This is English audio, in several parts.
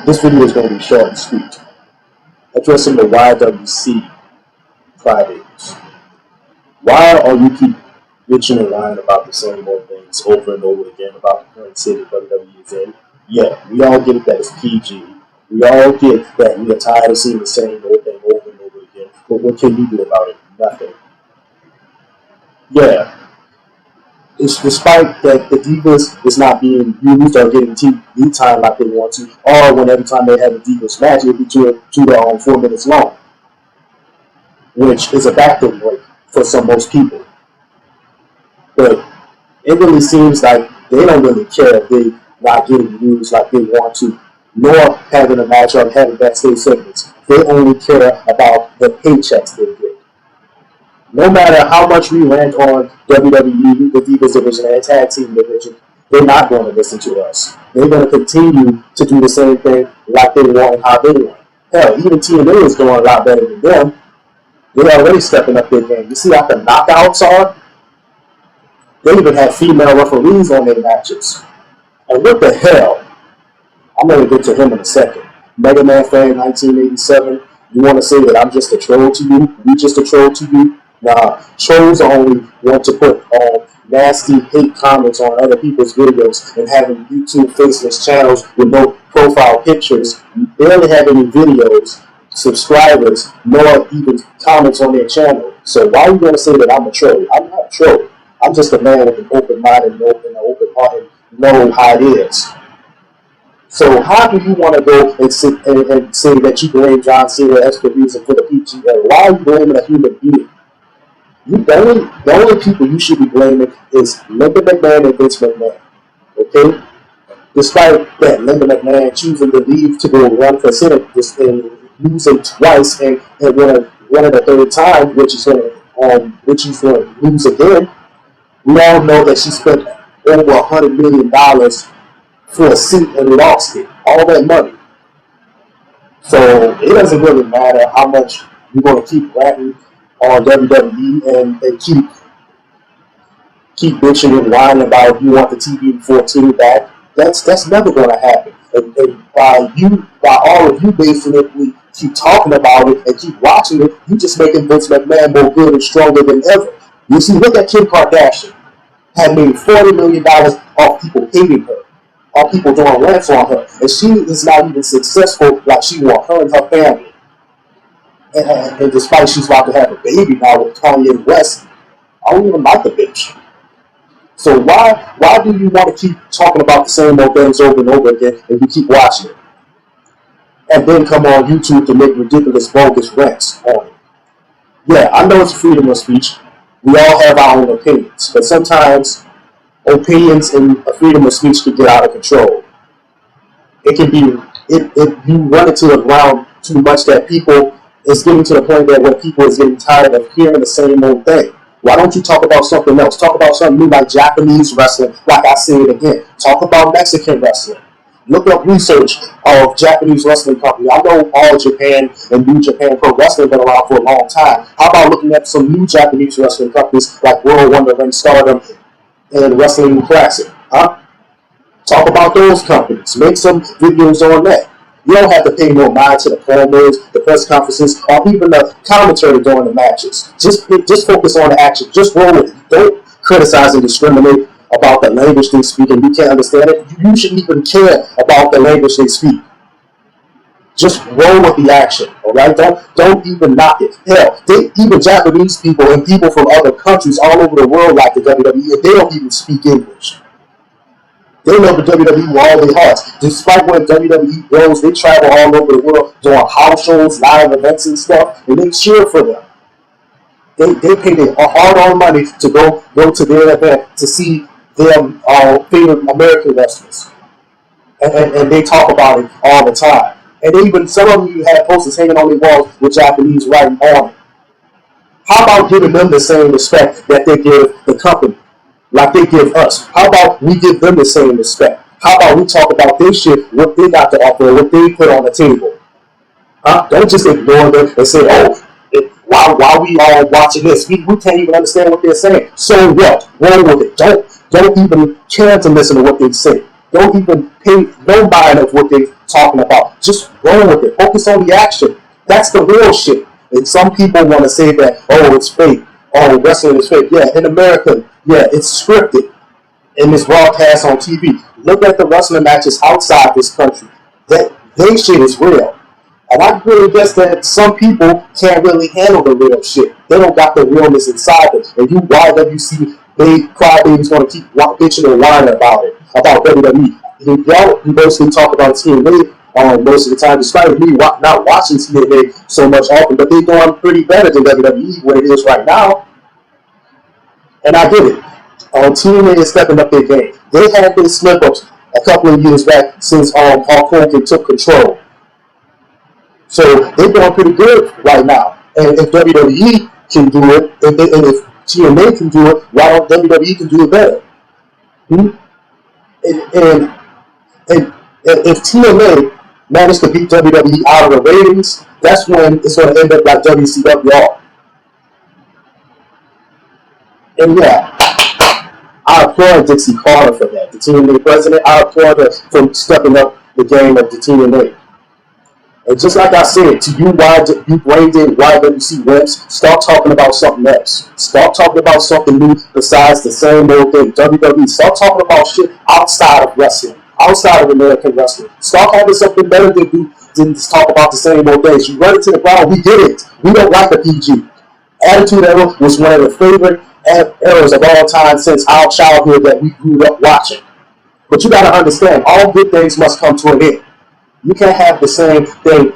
This video is going to be short and sweet, addressing the YWC crybabies. Why are you keep bitching and lying about the same old things over and over again about the current state of WWE is in? Yeah, we all get it that it's PG. We all get that we are tired of seeing the same old thing over and over again. But what can you do about it? Nothing. Yeah. It's despite that the Divas is not being used or getting TV time like they want to, or when every time they have a Divas match, it'll be 4 minutes long, which is a bathroom break for most people. But it really seems like they don't really care if they're not getting used like they want to, nor having a match or having backstage segments. They only care about the paychecks they get. No matter how much we rant on WWE, the Divas division, and tag team division, they're not going to listen to us. They're going to continue to do the same thing like they want and how they want. Hell, even TNA is doing a lot better than them. They're already stepping up their game. You see how the knockouts are? They even have female referees on their matches. And what the hell? I'm going to get to him in a second. Mega Man fan 1987, you want to say that I'm just a troll to you? We just a troll to you? Nah, trolls only want to put nasty hate comments on other people's videos and having YouTube faceless channels with no profile pictures, barely have any videos, subscribers, nor even comments on their channel. So why are you going to say that I'm a troll? I'm not a troll. I'm just a man with an open mind and an open heart and know how it is. So how do you want to go and say that you blame John Cena as the reason for the PG era? Why are you blaming a human being? The only people you should be blaming is Linda McMahon and Vince McMahon. Okay? Despite that, Linda McMahon choosing to leave to go run for Senate and losing twice and win it a third time, which is going to lose again. We all know that she spent over $100 million for a seat and lost it. All that money. So it doesn't really matter how much you're going to keep ranting on WWE and keep bitching and whining about you want the TV 14 back. That's never going to happen. And by all of you basically keep talking about it and keep watching it, you just making Vince McMahon more good and stronger than ever. You see, look at Kim Kardashian. Had made $40 million off people hating her, off people doing rants on her, and she is not even successful like she want, her and her family. And despite she's about to have a baby now with Kanye West, I don't even like the bitch. So why do you want to keep talking about the same old things over and over again and you keep watching it? And then come on YouTube to make ridiculous, bogus rants on it. Yeah, I know it's freedom of speech. We all have our own opinions. But sometimes opinions and freedom of speech can get out of control. It can be, if you run it to the ground too much that people, it's getting to the point that when people is getting tired of hearing the same old thing. Why don't you talk about something else? Talk about something new like Japanese wrestling, like I say it again. Talk about Mexican wrestling. Look up research of Japanese wrestling companies. I know All Japan and New Japan Pro Wrestling have been around for a long time. How about looking at some new Japanese wrestling companies like World Wonder Ring, Stardom, and Wrestling Classic? Huh? Talk about those companies. Make some videos on that. You don't have to pay no mind to the promos, the press conferences, or even the commentary during the matches. Just focus on the action. Just roll with it. Don't criticize and discriminate about the language they speak and you can't understand it. You shouldn't even care about the language they speak. Just roll with the action, all right? Don't even knock it. Hell, even Japanese people and people from other countries all over the world like the WWE, they don't even speak English. They love the WWE with all their hearts. Despite when WWE goes, they travel all over the world doing house shows, live events and stuff, and they cheer for them. They pay their hard-earned money to go to their event to see their favorite American wrestlers. And they talk about it all the time. And even some of you have posters hanging on their walls with Japanese writing on it. How about giving them the same respect that they give the company? Like they give us. How about we give them the same respect? How about we talk about their shit, what they got to offer, what they put on the table? Don't just ignore them and say, why we all watching this? We can't even understand what they're saying. So what? Roll with it. Don't even care to listen to what they say. Don't even pay no mind of what they talking about. Just roll with it. Focus on the action. That's the real shit. And some people want to say that, oh, it's fake. Oh, wrestling is fake. Yeah, in America, yeah, it's scripted and it's broadcast on TV. Look at the wrestling matches outside this country. They shit is real. And I really guess that some people can't really handle the real shit. They don't got the realness inside them. And you YWC, they crybabies want to keep bitching and whining about it, about WWE. Y'all mostly talk about TNA most of the time, despite me not watching TNA so much often, but they're doing pretty better than WWE what it is right now. And I get it. TNA is stepping up their game. They had their slip-ups a couple of years back since Hulk Hogan took control. So they're doing pretty good right now. And if WWE can do it, and if TNA can do it, why don't WWE can do it better? And if TNA managed to beat WWE out of the ratings, that's when it's going to end up like WCW. And yeah, I applaud Dixie Carter for that. The TNA president, I applaud her for stepping up the game of the TNA. And just like I said, to you brain dead YWC reps, start talking about something else. Start talking about something new besides the same old thing. WWE, start talking about shit outside of wrestling, outside of American wrestling. Start having something better than just talk about the same old things. You run into the ground, we get it. We don't like the PG. Attitude Era was one of the favorite eras of all time since our childhood that we grew up watching. But you got to understand, all good things must come to an end. You can't have the same thing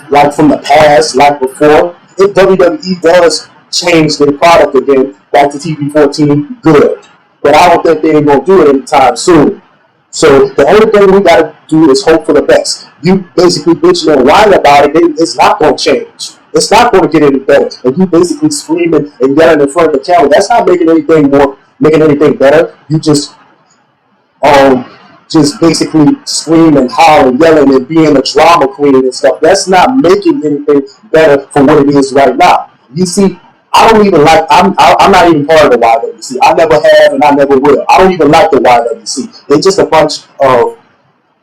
like from the past, like before. If WWE does change their product again back to TV14, good. But I don't think they're going to do it anytime soon. So the only thing we got to do is hope for the best. You basically bitching and whining about it, it's not going to change. It's not going to get any better. And you basically screaming and yelling in front of the camera, that's not making anything better. You just basically scream and holler and yelling and being a drama queen and stuff. That's not making anything better for what it is right now. You see, I'm not even part of the YWC. I never have and I never will. I don't even like the YWC. They're just a bunch of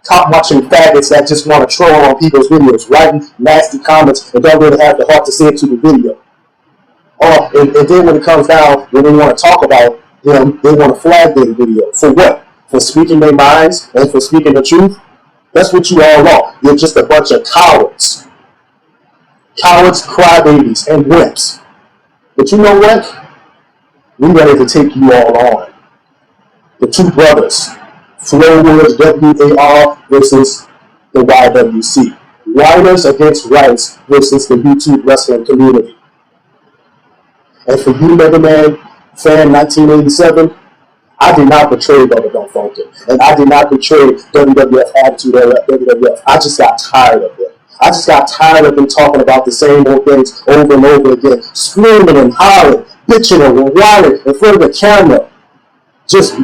cop-watching faggots that just want to troll on people's videos, writing nasty comments and don't really have the heart to say it to the video. And then when it comes down, when they want to talk about them, they want to flag their video. For what? For speaking their minds and for speaking the truth? That's what you all are. You're just a bunch of cowards. Cowards, crybabies, and wimps. But you know what? We're ready to take you all on. The two brothers, Flowwood WAR versus the YWC. Writers against rights versus the YouTube wrestling community. And for you, Leatherman fan 1987, I did not betray Brother Don't Funkin', and I did not betray WWF Attitude Era WWF. I just got tired of it. I just got tired of them talking about the same old things over and over again, screaming and hollering, bitching and whining in front of the camera, just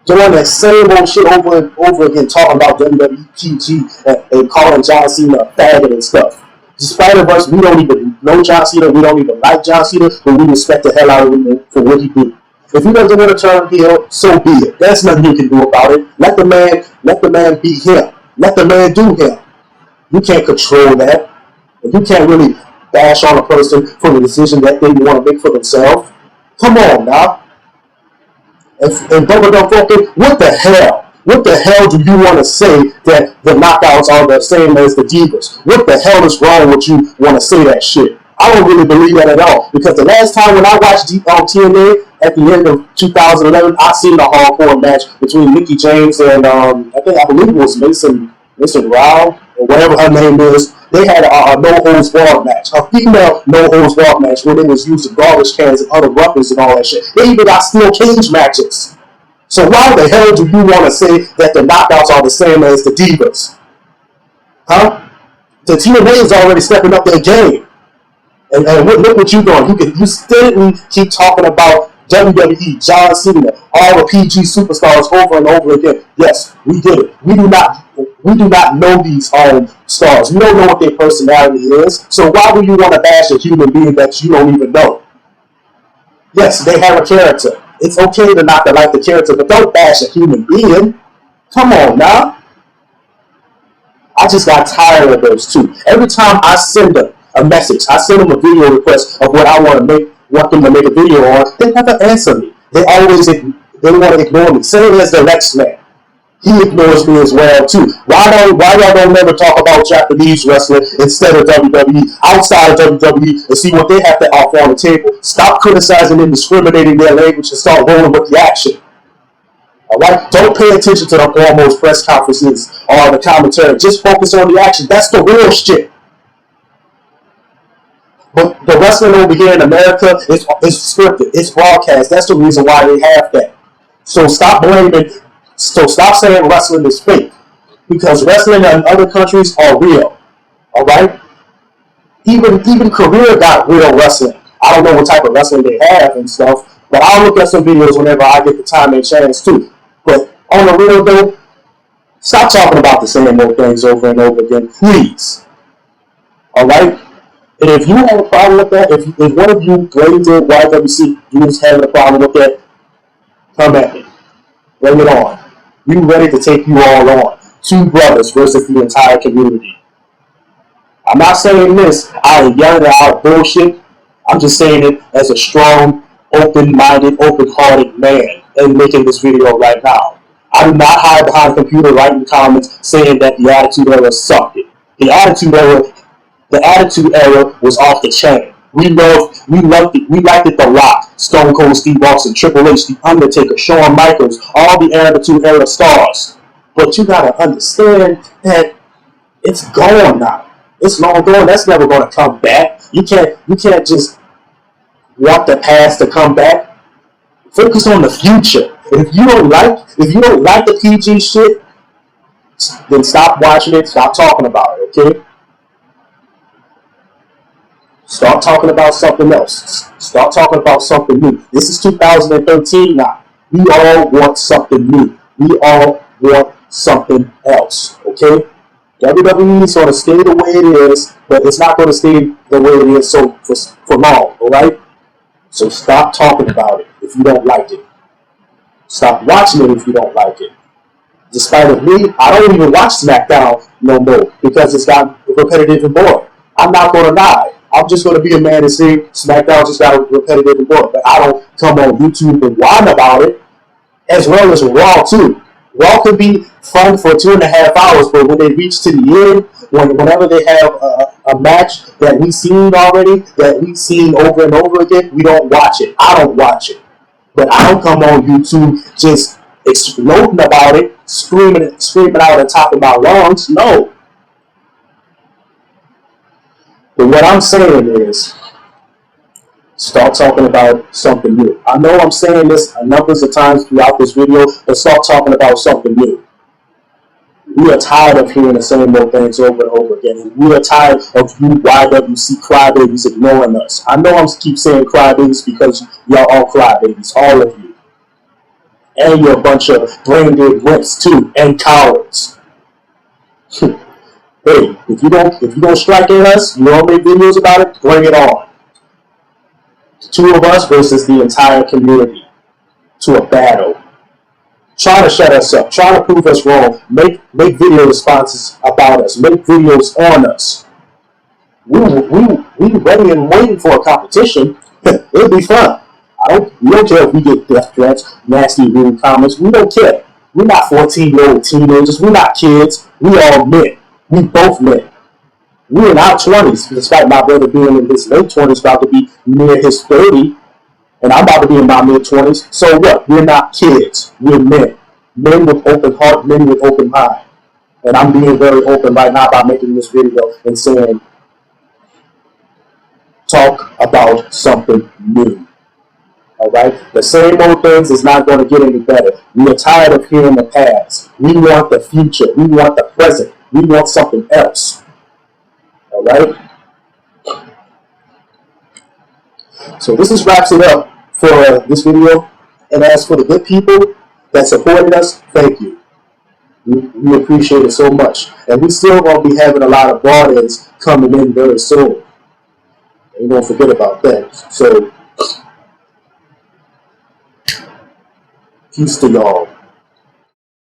doing that same old shit over and over again, talking about WWPG and calling John Cena a faggot and stuff. Despite of us, we don't even know John Cena, we don't even like John Cena, but we respect the hell out of him for what he did. If he doesn't want to turn heel, so be it. There's nothing you can do about it. Let the man be him. Let the man do him. You can't control that. You can't really bash on a person for the decision that they want to make for themselves. Come on now. And Bubba Don't Funkin', what the hell? What the hell do you want to say that the knockouts are the same as the divas? What the hell is wrong with you want to say that shit? I don't really believe that at all. Because the last time when I watched TNA at the end of 2011, I seen a hardcore match between Mickie James and I believe it was Mason Rao or whatever her name is. They had a no holds barred match, a female no holds barred match where they was using garbage cans and other weapons and all that shit. They even got steel cage matches. So why the hell do you want to say that the knockouts are the same as the divas? Huh? The TNA is already stepping up their game. And look what you're doing. You steadily keep talking about WWE, John Cena, all the PG superstars over and over again. Yes, we did it. We do not know these stars. We don't know what their personality is. So why would you want to bash a human being that you don't even know? Yes, they have a character. It's okay to not like the character, but don't bash a human being. Come on now. I just got tired of those two. Every time I send them a message, I send them a video request of what I want them to make a video on, they never answer me. They want to ignore me. Same as the next man. He ignores me as well too. Why y'all don't never talk about Japanese wrestling instead of WWE, outside of WWE, and see what they have to offer on the table? Stop criticizing and discriminating their language and start rolling with the action. All right? Don't pay attention to the almost press conferences or the commentary. Just focus on the action. That's the real shit. But the wrestling over here in America is scripted. It's broadcast. That's the reason why they have that. So stop blaming. So stop saying wrestling is fake, because wrestling in other countries are real. All right. Even Korea got real wrestling. I don't know what type of wrestling they have and stuff, but I'll look at some videos whenever I get the time and chance too. But on the real though, stop talking about the same old things over and over again, please. All right. And if you have a problem with that, if one of you blamed it YWC, you was having a problem with that, come at me. Bring it on. We ready to take you all on. Two brothers versus the entire community. I'm not saying this out of young or out of bullshit. I'm just saying it as a strong, open-minded, open-hearted man and making this video right now. I do not hide behind a computer writing comments saying that the Attitude Era sucked it. The Attitude Era was off the chain. We liked it. The Rock, Stone Cold Steve Austin, Triple H, The Undertaker, Shawn Michaels, all the Attitude Era stars. But you gotta understand that it's gone now. It's long gone. That's never gonna come back. You can't just want the past to come back. Focus on the future. If you don't like the PG shit, then stop watching it. Stop talking about it. Okay. Start talking about something else. Start talking about something new. This is 2013 now. We all want something new. We all want something else. Okay? WWE is going to stay the way it is, but it's not going to stay the way it is for long. Alright? So stop talking about it if you don't like it. Stop watching it if you don't like it. Despite of me, I don't even watch SmackDown no more because it's gotten repetitive and boring. I'm not going to lie. I'm just going to be a man and say SmackDown just got repetitive and boring. But I don't come on YouTube and whine about it, as well as Raw too. Raw can be fun for 2.5 hours, but when they reach to the end, whenever they have a match that we've seen already, that we've seen over and over again, we don't watch it. I don't watch it. But I don't come on YouTube just exploding about it, screaming out at the top of my lungs. No. But what I'm saying is, start talking about something new. I know I'm saying this a number of times throughout this video, but start talking about something new. We are tired of hearing the same old things over and over again. And we are tired of you YWC crybabies ignoring us. I know I keep saying crybabies because y'all all crybabies, all of you. And you're a bunch of brain-dead wimps too, and cowards. Hey, if you don't strike at us, you don't make videos about it, bring it on. The two of us versus the entire community to a battle. Try to shut us up. Try to prove us wrong. Make video responses about us. Make videos on us. We ready and waiting for a competition. It'll be fun. We don't care if we get death threats, nasty rude comments. We don't care. We're not 14-year-old teenagers. We're not kids. We all men. We both men. We're in our 20s, despite my brother being in his late 20s, about to be near his 30, and I'm about to be in my mid-20s. So what? We're not kids. We're men. Men with open heart, men with open mind. And I'm being very open right now by making this video and saying, talk about something new. Alright? The same old things is not going to get any better. We are tired of hearing the past. We want the future. We want the present. We want something else. Alright? So this just wraps it up for this video. And as for the good people that supported us, thank you. We appreciate it so much. And we still going to be having a lot of broad-ends coming in very soon. And don't forget about that. So, peace to y'all.